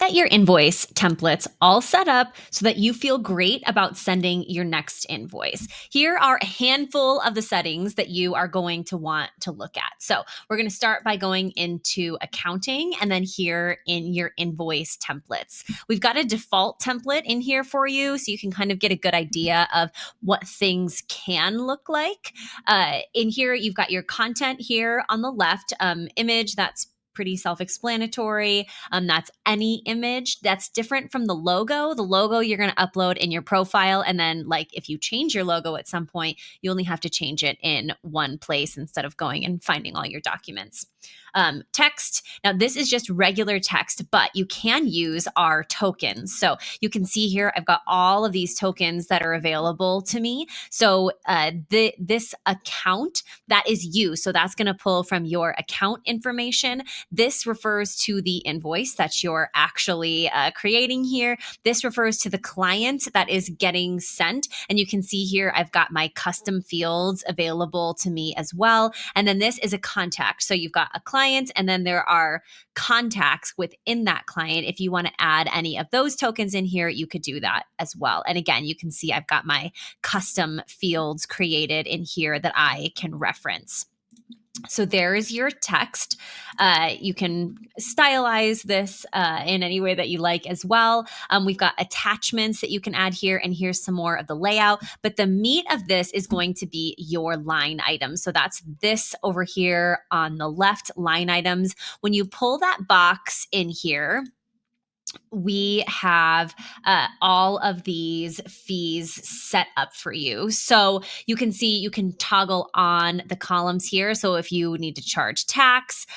Get your invoice templates all set up so that you feel great about sending your next invoice. Here are a handful of the settings that you are going to want to look at. So we're going to start by going into accounting and then here in your invoice templates. We've got a default template in here for you so you can kind of get a good idea of what things can look like. In here, you've got your content here on the left, image that's pretty self-explanatory. That's any image that's different from the logo. The logo you're going to upload in your profile. And then, like, if you change your logo at some point, you only have to change it in one place instead of going and finding all your documents. Text. Now, this is just regular text, but you can use our tokens. So you can see here, I've got all of these tokens that are available to me. So this account, that is you. So that's going to pull from your account information. This refers to the invoice that you're actually creating here. This refers to the client that is getting sent. And you can see here, I've got my custom fields available to me as well. And then this is a contact. So you've got a client and then there are contacts within that client. If you want to add any of those tokens in here, you could do that as well. And again, you can see I've got my custom fields created in here that I can reference. So there's your text. You can stylize this in any way that you like as well. We've got attachments that you can add here, and here's some more of the layout. But the meat of this is going to be your line items. So that's this over here on the left, line items. When you pull that box in here, we have all of these fees set up for you. So you can see you can toggle on the columns here. So if you need to charge tax,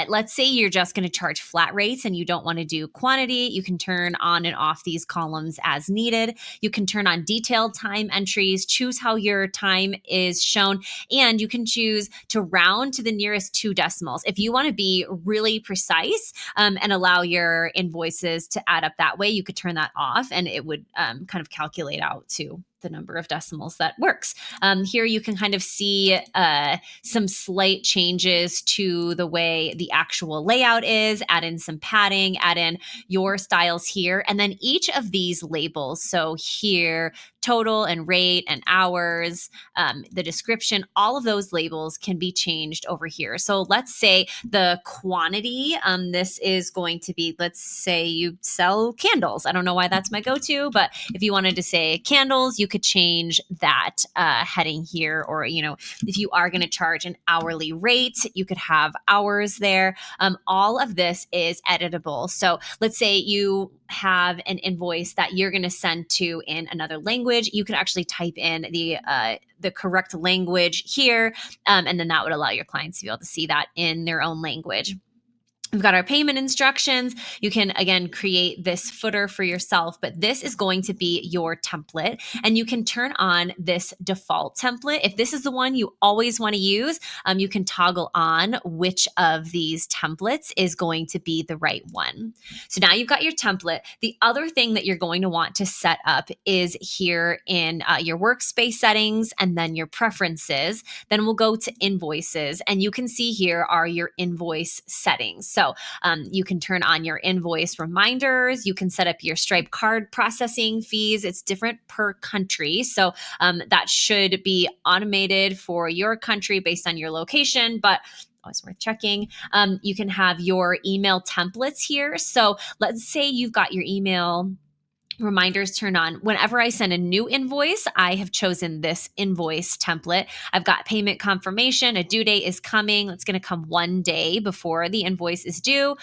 let's say you're just going to charge flat rates and you don't want to do quantity, you can turn on and off these columns as needed. You can turn on detailed time entries, choose how your time is shown, and you can choose to round to the nearest 2 decimals. If you want to be really precise and allow your invoices to add up that way, you could turn that off and it would kind of calculate out to the number of decimals that works. Here you can kind of see some slight changes to the way the actual layout is, add in some padding, add in your styles here, and then each of these labels, so here, total and rate and hours, the description, all of those labels can be changed over here. So let's say the quantity, this is going to be, let's say you sell candles. I don't know why that's my go-to, but if you wanted to say candles, you could change that heading here. Or, you know, if you are going to charge an hourly rate, you could have hours there. All of this is editable. So let's say you have an invoice that you're going to send to in another language. You could actually type in the correct language here, and then that would allow your clients to be able to see that in their own language. We've got our payment instructions. You can, again, create this footer for yourself, but this is going to be your template. And you can turn on this default template. If this is the one you always want to use, you can toggle on which of these templates is going to be the right one. So now you've got your template. The other thing that you're going to want to set up is here in your workspace settings and then your preferences. Then we'll go to invoices, and you can see here are your invoice settings. So you can turn on your invoice reminders. You can set up your Stripe card processing fees. It's different per country. So that should be automated for your country based on your location, but always worth checking. You can have your email templates here. So let's say you've got your email reminders turned on. Whenever I send a new invoice, I have chosen this invoice template. I've got payment confirmation. A due date is coming. It's going to come 1 day before the invoice is due.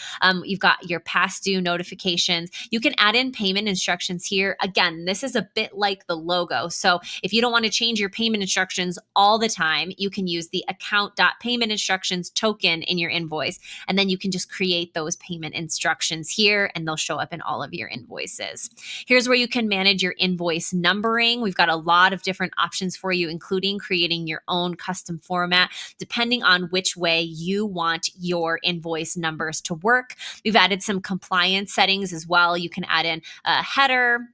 You've got your past due notifications. You can add in payment instructions here. Again, this is a bit like the logo. So if you don't want to change your payment instructions all the time, you can use the account.payment instructions token in your invoice. And then you can just create those payment instructions here, and they'll show up in all of your invoices. Here's where you can manage your invoice numbering. We've got a lot of different options for you, including creating your own custom format, depending on which way you want your invoice numbers to work. We've added some compliance settings as well. You can add in a header.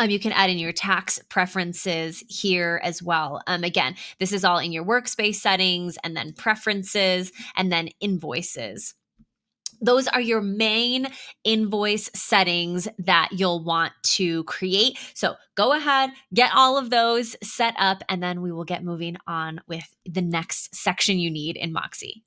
You can add in your tax preferences here as well. Again, this is all in your workspace settings and then preferences and then invoices. Those are your main invoice settings that you'll want to create. So go ahead, get all of those set up, and then we will get moving on with the next section you need in Moxie.